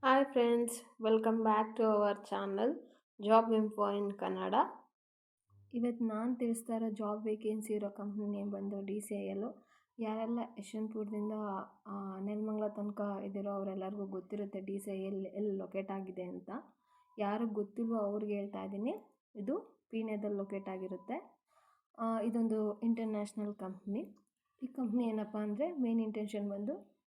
Hi friends, welcome back to our channel Job Info in Kannada. ಇವತ್ತು ನಾನು ತಿಳಿಸ್ತಾ ಇರೋ ಜಾಬ್ ವೇಕೆನ್ಸಿ ಇರೋ ಕಂಪ್ನಿ ನೇಮ್ ಬಂದು DCIL. ಯಾರೆಲ್ಲ ಯಶವಂತಪುರದಿಂದ ನೆಲಮಂಗಲ ತನಕ ಇದಿರೋ ಅವರೆಲ್ಲರಿಗೂ ಗೊತ್ತಿರುತ್ತೆ DCIL ಎಲ್ಲಿ ಲೊಕೇಟ್ ಆಗಿದೆ ಅಂತ. ಯಾರಿಗೆ ಗೊತ್ತಿಲ್ವೋ ಅವ್ರಿಗೆ ಹೇಳ್ತಾ ಇದ್ದೀನಿ, ಇದು ಪೀಣ್ಯದಲ್ಲಿ ಲೊಕೇಟ್ ಆಗಿರುತ್ತೆ. ಇದೊಂದು ಇಂಟರ್ನ್ಯಾಷನಲ್ ಕಂಪ್ನಿ. ಈ ಕಂಪ್ನಿ ಏನಪ್ಪ ಅಂದರೆ ಮೇನ್ ಇಂಟೆನ್ಷನ್ ಬಂದು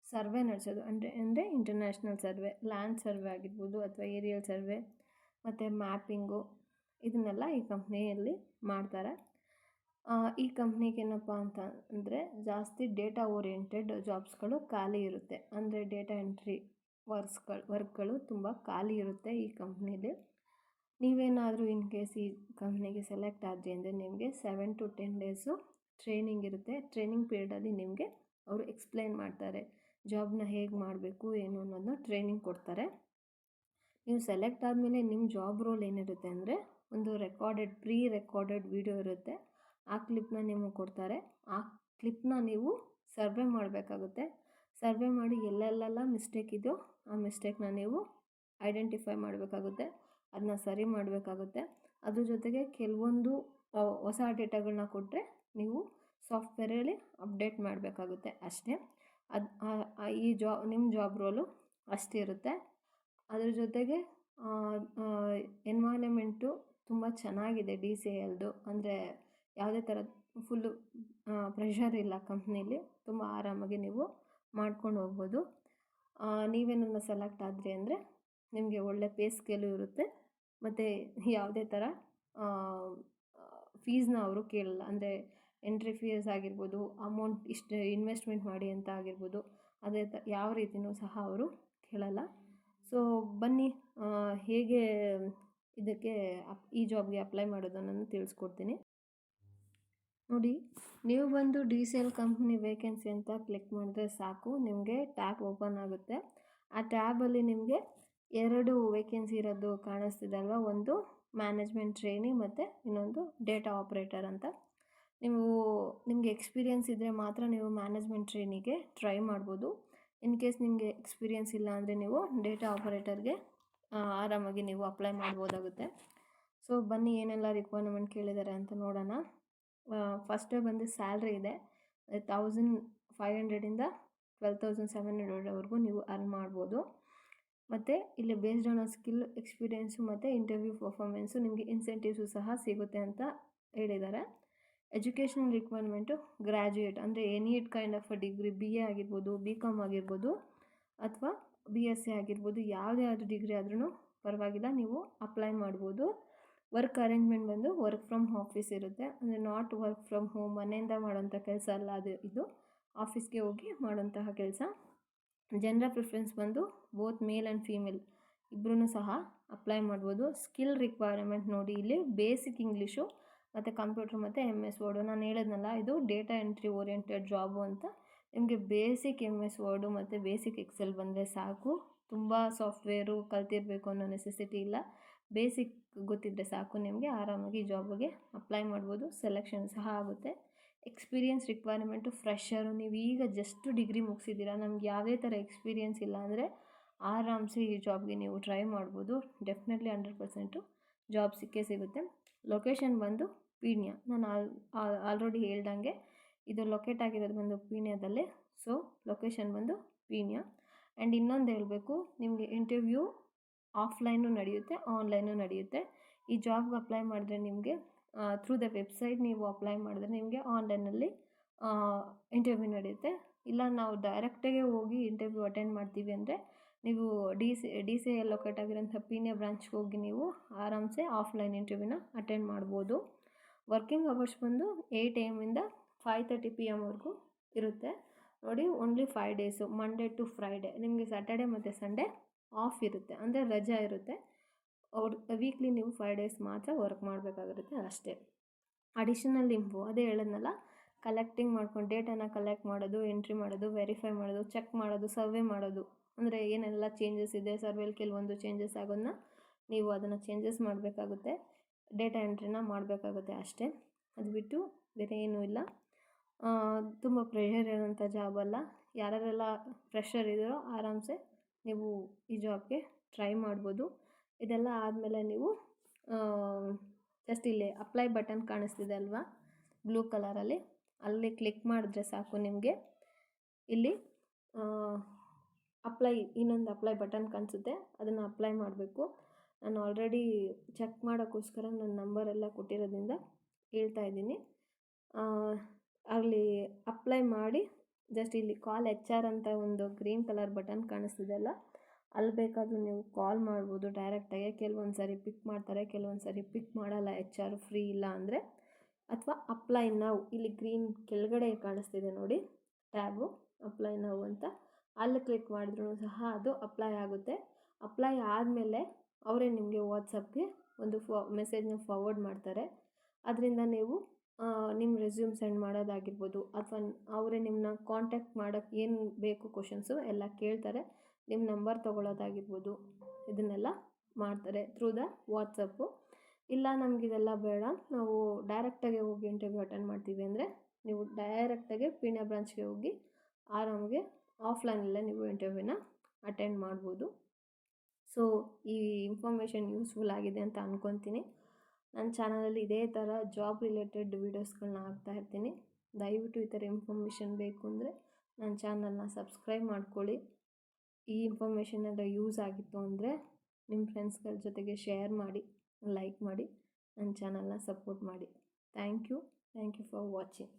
ಸರ್ವೆ ನಡೆಸೋದು. ಅಂದರೆ ಇಂಟರ್ನ್ಯಾಷನಲ್ ಸರ್ವೆ, ಲ್ಯಾಂಡ್ ಸರ್ವೆ ಆಗಿರ್ಬೋದು ಅಥವಾ ಏರಿಯಲ್ ಸರ್ವೆ ಮತ್ತು ಮ್ಯಾಪಿಂಗು, ಇದನ್ನೆಲ್ಲ ಈ ಕಂಪ್ನಿಯಲ್ಲಿ ಮಾಡ್ತಾರೆ. ಈ ಕಂಪ್ನಿಗೆ ಏನಪ್ಪ ಅಂತ ಅಂದರೆ ಜಾಸ್ತಿ ಡೇಟಾ ಓರಿಯೆಂಟೆಡ್ ಜಾಬ್ಸ್ಗಳು ಖಾಲಿ ಇರುತ್ತೆ. ಅಂದರೆ ಡೇಟಾ ಎಂಟ್ರಿ ವರ್ಕ್ಗಳು ತುಂಬ ಖಾಲಿ ಇರುತ್ತೆ ಈ ಕಂಪ್ನೀಲಿ. ನೀವೇನಾದರೂ ಇನ್ ಕೇಸ್ ಈ ಕಂಪ್ನಿಗೆ ಸೆಲೆಕ್ಟ್ ಆದ್ರಿ ಅಂದರೆ ನಿಮಗೆ 7 to 10 ಡೇಸು ಟ್ರೈನಿಂಗ್ ಇರುತ್ತೆ. ಟ್ರೈನಿಂಗ್ ಪೀರಿಯಡಲ್ಲಿ ನಿಮಗೆ ಅವರು ಎಕ್ಸ್ಪ್ಲೈನ್ ಮಾಡ್ತಾರೆ ಜಾಬ್ನ ಹೇಗೆ ಮಾಡಬೇಕು ಏನು ಅನ್ನೋದನ್ನ ಟ್ರೈನಿಂಗ್ ಕೊಡ್ತಾರೆ. ನೀವು ಸೆಲೆಕ್ಟ್ ಆದಮೇಲೆ ನಿಮ್ಮ ಜಾಬ್ ರೋಲ್ ಏನಿರುತ್ತೆ ಅಂದರೆ ಒಂದು ಪ್ರೀ ರೆಕಾರ್ಡೆಡ್ ವಿಡಿಯೋ ಇರುತ್ತೆ. ಆ ಕ್ಲಿಪ್ನ ನಿಮಗೆ ಕೊಡ್ತಾರೆ. ಆ ಕ್ಲಿಪ್ನ ನೀವು ಸರ್ವೆ ಮಾಡಬೇಕಾಗುತ್ತೆ. ಸರ್ವೆ ಮಾಡಿ ಎಲ್ಲೆಲ್ಲೆಲ್ಲ ಮಿಸ್ಟೇಕ್ ಇದೆಯೋ ಆ ಮಿಸ್ಟೇಕ್ನ ನೀವು ಐಡೆಂಟಿಫೈ ಮಾಡಬೇಕಾಗುತ್ತೆ, ಅದನ್ನ ಸರಿ ಮಾಡಬೇಕಾಗುತ್ತೆ. ಅದ್ರ ಜೊತೆಗೆ ಕೆಲವೊಂದು ಹೊಸ ಡೇಟಾಗಳನ್ನ ಕೊಟ್ಟರೆ ನೀವು ಸಾಫ್ಟ್ವೇರಲ್ಲಿ ಅಪ್ಡೇಟ್ ಮಾಡಬೇಕಾಗುತ್ತೆ ಅಷ್ಟೇ. ನಿಮ್ಮ ಜಾಬ್ ರೋಲು ಅಷ್ಟೇ ಇರುತ್ತೆ. ಅದ್ರ ಜೊತೆಗೆ ಎನ್ವೈರನ್ಮೆಂಟು ತುಂಬ ಚೆನ್ನಾಗಿದೆ DCILದು. ಅಂದರೆ ಯಾವುದೇ ಥರ ಫುಲ್ಲು ಪ್ರೆಷರ್ ಇಲ್ಲ ಕಂಪ್ನೀಲಿ. ತುಂಬ ಆರಾಮಾಗಿ ನೀವು ಮಾಡ್ಕೊಂಡು ಹೋಗ್ಬೋದು. ನೀವೇನನ್ನ ಸೆಲೆಕ್ಟ್ ಆದ್ರಿ ಅಂದರೆ ನಿಮಗೆ ಒಳ್ಳೆ ಪೇ ಸ್ಕೇಲು ಇರುತ್ತೆ ಮತ್ತು ಯಾವುದೇ ಥರ ಫೀಸ್ನ ಅವರು ಕೇಳಲ್ಲ. ಅಂದರೆ ಎಂಟ್ರಿ ಫೀಸ್ ಆಗಿರ್ಬೋದು, ಅಮೌಂಟ್ ಇಷ್ಟು ಇನ್ವೆಸ್ಟ್ಮೆಂಟ್ ಮಾಡಿ ಅಂತ ಆಗಿರ್ಬೋದು, ಅದೇ ಯಾವ ರೀತಿಯೂ ಸಹ ಅವರು ಕೇಳಲ್ಲ. ಸೊ ಬನ್ನಿ, ಹೇಗೆ ಇದಕ್ಕೆ ಈ ಜಾಬ್ಗೆ ಅಪ್ಲೈ ಮಾಡೋದು ನಾನು ತಿಳಿಸ್ಕೊಡ್ತೀನಿ. ನೋಡಿ, ನೀವು ಬಂದು DCIL ಕಂಪ್ನಿ ವೇಕೆನ್ಸಿ ಅಂತ ಕ್ಲಿಕ್ ಮಾಡಿದ್ರೆ ಸಾಕು, ನಿಮಗೆ ಟ್ಯಾಬ್ ಓಪನ್ ಆಗುತ್ತೆ. ಆ ಟ್ಯಾಬಲ್ಲಿ ನಿಮಗೆ 2 ವೇಕೆನ್ಸಿ ಇರೋದು ಕಾಣಿಸ್ತಿದೆ ಅಲ್ವಾ, ಒಂದು ಮ್ಯಾನೇಜ್ಮೆಂಟ್ ಟ್ರೈನಿ ಮತ್ತು ಇನ್ನೊಂದು ಡೇಟಾ ಆಪ್ರೇಟರ್ ಅಂತ. ನಿಮಗೆ ಎಕ್ಸ್ಪೀರಿಯೆನ್ಸ್ ಇದ್ದರೆ ಮಾತ್ರ ನೀವು ಮ್ಯಾನೇಜ್ಮೆಂಟ್ ಟ್ರೈನಿಗೆ ಟ್ರೈ ಮಾಡ್ಬೋದು. ಇನ್ ಕೇಸ್ ನಿಮಗೆ ಎಕ್ಸ್ಪೀರಿಯೆನ್ಸ್ ಇಲ್ಲ ಅಂದರೆ ನೀವು ಡೇಟಾ ಆಪರೇಟರ್ಗೆ ಆರಾಮಾಗಿ ನೀವು ಅಪ್ಲೈ ಮಾಡ್ಬೋದಾಗುತ್ತೆ. ಸೊ ಬನ್ನಿ, ಏನೆಲ್ಲ ರಿಕ್ವೈರ್ಮೆಂಟ್ ಕೇಳಿದ್ದಾರೆ ಅಂತ ನೋಡೋಣ. ಫಸ್ಟೇ ಬಂದು ಸ್ಯಾಲ್ರಿ ಇದೆ 1500ಇಂದ 12,700ವರೆಗೂ ನೀವು ಅರ್ನ್ ಮಾಡ್ಬೋದು. ಮತ್ತು ಇಲ್ಲಿ ಬೇಸ್ಡ್ ಆನ್ ಸ್ಕಿಲ್, ಎಕ್ಸ್ಪೀರಿಯೆನ್ಸು ಮತ್ತು ಇಂಟರ್ವ್ಯೂ ಪರ್ಫಾರ್ಮೆನ್ಸು ನಿಮಗೆ ಇನ್ಸೆಂಟಿವ್ಸು ಸಹ ಸಿಗುತ್ತೆ ಅಂತ ಹೇಳಿದ್ದಾರೆ. ಎಜುಕೇಷನಲ್ ರಿಕ್ವೈರ್ಮೆಂಟು ಗ್ರ್ಯಾಜುಯೇಟ್, ಅಂದರೆ any kind of degree, BA ಆಗಿರ್ಬೋದು, BCom ಆಗಿರ್ಬೋದು ಅಥವಾ BSc ಆಗಿರ್ಬೋದು, ಯಾವುದೇ ಆದರೂ ಡಿಗ್ರಿ ಆದ್ರೂ ಪರವಾಗಿಲ್ಲ, ನೀವು ಅಪ್ಲೈ ಮಾಡ್ಬೋದು. ವರ್ಕ್ ಅರೇಂಜ್ಮೆಂಟ್ ಬಂದು ವರ್ಕ್ ಫ್ರಮ್ ಆಫೀಸ್ ಇರುತ್ತೆ. ಅಂದರೆ ನಾಟ್ ವರ್ಕ್ ಫ್ರಮ್ ಹೋಮ್, ಮನೆಯಿಂದ ಮಾಡೋಂಥ ಕೆಲಸ ಅಲ್ಲ, ಇದು ಆಫೀಸ್ಗೆ ಹೋಗಿ ಮಾಡೋಂತಹ ಕೆಲಸ. ಜೆಂಡರ್ ಪ್ರಿಫರೆನ್ಸ್ ಬಂದು ಬೋತ್ ಮೇಲ್ ಆ್ಯಂಡ್ ಫೀಮೇಲ್ ಇಬ್ಬರೂ ಸಹ ಅಪ್ಲೈ ಮಾಡ್ಬೋದು. ಸ್ಕಿಲ್ ರಿಕ್ವೈರ್ಮೆಂಟ್ ನೋಡಿ, ಇಲ್ಲಿ ಬೇಸಿಕ್ ಇಂಗ್ಲೀಷು ಮತ್ತು ಕಂಪ್ಯೂಟ್ರ್ ಮತ್ತು MS ವರ್ಡು. ನಾನು ಹೇಳಿದ್ನಲ್ಲ, ಇದು ಡೇಟಾ ಎಂಟ್ರಿ ಓರಿಯೆಂಟೆಡ್ ಜಾಬು ಅಂತ. ನಿಮಗೆ ಬೇಸಿಕ್ MS ವರ್ಡು ಮತ್ತು ಬೇಸಿಕ್ ಎಕ್ಸೆಲ್ ಬಂದರೆ ಸಾಕು. ತುಂಬ ಸಾಫ್ಟ್ವೇರು ಕಲ್ತಿರಬೇಕು ಅನ್ನೋ ನೆಸೆಸಿಟಿ ಇಲ್ಲ, ಬೇಸಿಕ್ ಗೊತ್ತಿದ್ದರೆ ಸಾಕು. ನಿಮಗೆ ಆರಾಮಾಗಿ ಜಾಬಿಗೆ ಅಪ್ಲೈ ಮಾಡ್ಬೋದು, ಸೆಲೆಕ್ಷನ್ ಸಹ ಆಗುತ್ತೆ. ಎಕ್ಸ್ಪೀರಿಯೆನ್ಸ್ ರಿಕ್ವೈರ್ಮೆಂಟು ಫ್ರೆಷರು, ನೀವು ಈಗ ಜಸ್ಟ್ ಡಿಗ್ರಿ ಮುಗಿಸಿದ್ದೀರಾ, ನಮ್ಗೆ ಯಾವುದೇ ಥರ ಎಕ್ಸ್ಪೀರಿಯೆನ್ಸ್ ಇಲ್ಲ ಅಂದರೆ ಆರಾಮ್ಸೆ ಈ ಜಾಬ್ಗೆ ನೀವು ಟ್ರೈ ಮಾಡ್ಬೋದು. ಡೆಫಿನೆಟ್ಲಿ 100% ಜಾಬ್ ಸಿಗುತ್ತೆ. ಲೊಕೇಶನ್ ಬಂದು ಪೀಣ್ಯ. ನಾನು ಆಲ್ರೆಡಿ ಹೇಳ್ದಂಗೆ ಇದು ಲೊಕೇಟ್ ಆಗಿರೋದು ಬಂದು ಪೀಣ್ಯದಲ್ಲೇ. ಸೊ ಲೊಕೇಶನ್ ಬಂದು ಪೀಣ್ಯ. ಆ್ಯಂಡ್ ಇನ್ನೊಂದು ಹೇಳಬೇಕು, ನಿಮಗೆ ಇಂಟರ್ವ್ಯೂ ಆಫ್ಲೈನು ನಡೆಯುತ್ತೆ, ಆನ್ಲೈನು ನಡೆಯುತ್ತೆ. ಈ ಜಾಬ್ಗೆ ಅಪ್ಲೈ ಮಾಡಿದ್ರೆ ನಿಮಗೆ ಥ್ರೂ ದ ವೆಬ್ಸೈಟ್ ನೀವು ಅಪ್ಲೈ ಮಾಡಿದ್ರೆ ನಿಮಗೆ ಆನ್ಲೈನಲ್ಲಿ ಇಂಟರ್ವ್ಯೂ ನಡೆಯುತ್ತೆ. ಇಲ್ಲ ನಾವು ಡೈರೆಕ್ಟಾಗೆ ಹೋಗಿ ಇಂಟರ್ವ್ಯೂ ಅಟೆಂಡ್ ಮಾಡ್ತೀವಿ ಅಂದರೆ ನೀವು DCIL ಲೊಕೇಟ್ ಆಗಿರೋಂಥ ಪೀಣ್ಯ ಬ್ರಾಂಚ್ಗೆ ಹೋಗಿ ನೀವು ಆರಾಮ್ಸೆ ಆಫ್ಲೈನ್ ಇಂಟರ್ವ್ಯೂನ ಅಟೆಂಡ್ ಮಾಡ್ಬೋದು. ವರ್ಕಿಂಗ್ ಅವರ್ಸ್ ಬಂದು 8 AM ಇಂದ 5:30 PM ಇರುತ್ತೆ. ನೋಡಿ, only 5 days, Monday to Friday. ನಿಮಗೆ ಸ್ಯಾಟರ್ಡೆ ಮತ್ತು ಸಂಡೇ ಆಫ್ ಇರುತ್ತೆ, ಅಂದರೆ ರಜಾ ಇರುತ್ತೆ. ವೀಕ್ಲಿ ನೀವು 5 ಡೇಸ್ ಮಾತ್ರ ವರ್ಕ್ ಮಾಡಬೇಕಾಗಿರುತ್ತೆ ಅಷ್ಟೇ. ಅಡಿಷನಲ್ ಇಂಫೋ, ಅದೇ ಹೇಳಿದ್ನಲ್ಲ, ಕಲೆಕ್ಟಿಂಗ್ ಮಾಡ್ಕೊಂಡು ಡೇಟಾನ ಕಲೆಕ್ಟ್ ಮಾಡೋದು, ಎಂಟ್ರಿ ಮಾಡೋದು, ವೆರಿಫೈ ಮಾಡೋದು, ಚೆಕ್ ಮಾಡೋದು, ಸರ್ವೆ ಮಾಡೋದು. ಅಂದರೆ ಏನೆಲ್ಲ ಚೇಂಜಸ್ ಇದೆ ಸರ್ವೇಲಿ, ಕೆಲವೊಂದು ಚೇಂಜಸ್ ಆಗೋದನ್ನ ನೀವು ಅದನ್ನು ಚೇಂಜಸ್ ಮಾಡಬೇಕಾಗುತ್ತೆ, ಡೇಟಾ ಎಂಟ್ರಿನ ಮಾಡಬೇಕಾಗುತ್ತೆ ಅಷ್ಟೇ. ಅದು ಬಿಟ್ಟು ಬೇರೆ ಏನೂ ಇಲ್ಲ. ತುಂಬ ಪ್ರೆಷರ್ ಇರೋಂಥ ಜಾಬ್ ಅಲ್ಲ. ಯಾರೆಲ್ಲ ಪ್ರೆಷರ್ ಇದ್ದಾರೋ ಆರಾಮ್ಸೆ ನೀವು ಈ ಜಾಬ್ಗೆ ಟ್ರೈ ಮಾಡ್ಬೋದು. ಇದೆಲ್ಲ ಆದಮೇಲೆ ನೀವು ಜಸ್ಟ್ ಇಲ್ಲಿ ಅಪ್ಲೈ ಬಟನ್ ಕಾಣಿಸ್ತಿದೆ ಅಲ್ವಾ ಬ್ಲೂ ಕಲರಲ್ಲಿ, ಅಲ್ಲಿ ಕ್ಲಿಕ್ ಮಾಡಿದ್ರೆ ಸಾಕು. ನಿಮಗೆ ಇಲ್ಲಿ ಇನ್ನೊಂದು ಅಪ್ಲೈ ಬಟನ್ ಕಾಣಿಸುತ್ತೆ, ಅದನ್ನು ಅಪ್ಲೈ ಮಾಡಬೇಕು. ನಾನು ಆಲ್ರೆಡಿ ಚೆಕ್ ಮಾಡೋಕ್ಕೋಸ್ಕರ ನನ್ನ ನಂಬರೆಲ್ಲ ಕೊಟ್ಟಿರೋದ್ರಿಂದ ಹೇಳ್ತಾ ಇದ್ದೀನಿ. ಅಲ್ಲಿ ಅಪ್ಲೈ ಮಾಡಿ ಜಸ್ಟ್ ಇಲ್ಲಿ ಕಾಲ್ HR ಅಂತ ಒಂದು ಗ್ರೀನ್ ಕಲರ್ ಬಟನ್ ಕಾಣಿಸ್ತಿದೆ ಅಲ್ಲ, ಅಲ್ಲಿ ಬೇಕಾದರೂ ನೀವು ಕಾಲ್ ಮಾಡ್ಬೋದು ಡೈರೆಕ್ಟಾಗಿ. ಕೆಲವೊಂದು ಸಾರಿ ಪಿಕ್ ಮಾಡ್ತಾರೆ, ಕೆಲವೊಂದು ಸಾರಿ ಪಿಕ್ ಮಾಡಲ್ಲ HR ಫ್ರೀ ಇಲ್ಲ ಅಂದರೆ. ಅಥವಾ ಅಪ್ಲೈ ನೌ, ಇಲ್ಲಿ ಗ್ರೀನ್ ಕೆಳಗಡೆ ಕಾಣಿಸ್ತಿದೆ ನೋಡಿ ಟ್ಯಾಬು ಅಪ್ಲೈ ನೌ ಅಂತ, ಅಲ್ಲಿ ಕ್ಲಿಕ್ ಮಾಡಿದ್ರೂ ಸಹ ಅದು ಅಪ್ಲೈ ಆಗುತ್ತೆ. ಅಪ್ಲೈ ಆದಮೇಲೆ ಅವರೇ ನಿಮಗೆ ವಾಟ್ಸಪ್ಗೆ ಒಂದು ಮೆಸೇಜ್ನ ಫಾರ್ವರ್ಡ್ ಮಾಡ್ತಾರೆ. ಅದರಿಂದ ನೀವು ನಿಮ್ಮ ರೆಸ್ಯೂಮ್ ಸೆಂಡ್ ಮಾಡೋದಾಗಿರ್ಬೋದು, ಅಥವಾ ಅವರೇ ನಿಮ್ಮನ್ನ ಕಾಂಟ್ಯಾಕ್ಟ್ ಮಾಡೋಕ್ಕೆ ಏನು ಬೇಕು ಕ್ವಶನ್ಸು ಎಲ್ಲ ಕೇಳ್ತಾರೆ. ನಿಮ್ಮ ನಂಬರ್ ತೊಗೊಳ್ಳೋದಾಗಿರ್ಬೋದು, ಇದನ್ನೆಲ್ಲ ಮಾಡ್ತಾರೆ ಥ್ರೂ ದ ವಾಟ್ಸಪ್ಪು. ಇಲ್ಲ ನಮಗಿದೆಲ್ಲ ಬೇಡ, ನಾವು ಡೈರೆಕ್ಟಾಗಿ ಹೋಗಿ ಇಂಟರ್ವ್ಯೂ ಅಟೆಂಡ್ ಮಾಡ್ತೀವಿ ಅಂದರೆ ನೀವು ಡೈರೆಕ್ಟಾಗಿ ಪೀಣ್ಯ ಬ್ರಾಂಚ್ಗೆ ಹೋಗಿ ಆರಾಮಾಗಿ ಆಫ್ಲೈನಲ್ಲೇ ನೀವು ಇಂಟರ್ವ್ಯೂನ ಅಟೆಂಡ್ ಮಾಡ್ಬೋದು. ಸೊ ಈ ಇನ್ಫಾರ್ಮೇಷನ್ ಯೂಸ್ಫುಲ್ ಆಗಿದೆ ಅಂತ ಅಂದ್ಕೊತೀನಿ. ನನ್ನ ಚಾನಲಲ್ಲಿ ಇದೇ ಥರ ಜಾಬ್ ರಿಲೇಟೆಡ್ ವೀಡಿಯೋಸ್ಗಳನ್ನ ಹಾಕ್ತಾಯಿರ್ತೀನಿ. ದಯವಿಟ್ಟು ಈ ಥರ ಇನ್ಫಾರ್ಮೇಷನ್ ಬೇಕು ಅಂದರೆ ನನ್ನ ಚಾನಲ್ನ ಸಬ್ಸ್ಕ್ರೈಬ್ ಮಾಡ್ಕೊಳ್ಳಿ. ಈ ಇನ್ಫಾರ್ಮೇಷನ್ ಎಲ್ಲ ಯೂಸ್ ಆಗಿತ್ತು ಅಂದರೆ ನಿಮ್ಮ ಫ್ರೆಂಡ್ಸ್ಗಳ ಜೊತೆಗೆ ಶೇರ್ ಮಾಡಿ, ಲೈಕ್ ಮಾಡಿ, ನನ್ನ ಚಾನಲ್ನ ಸಪೋರ್ಟ್ ಮಾಡಿ. Thank you for watching.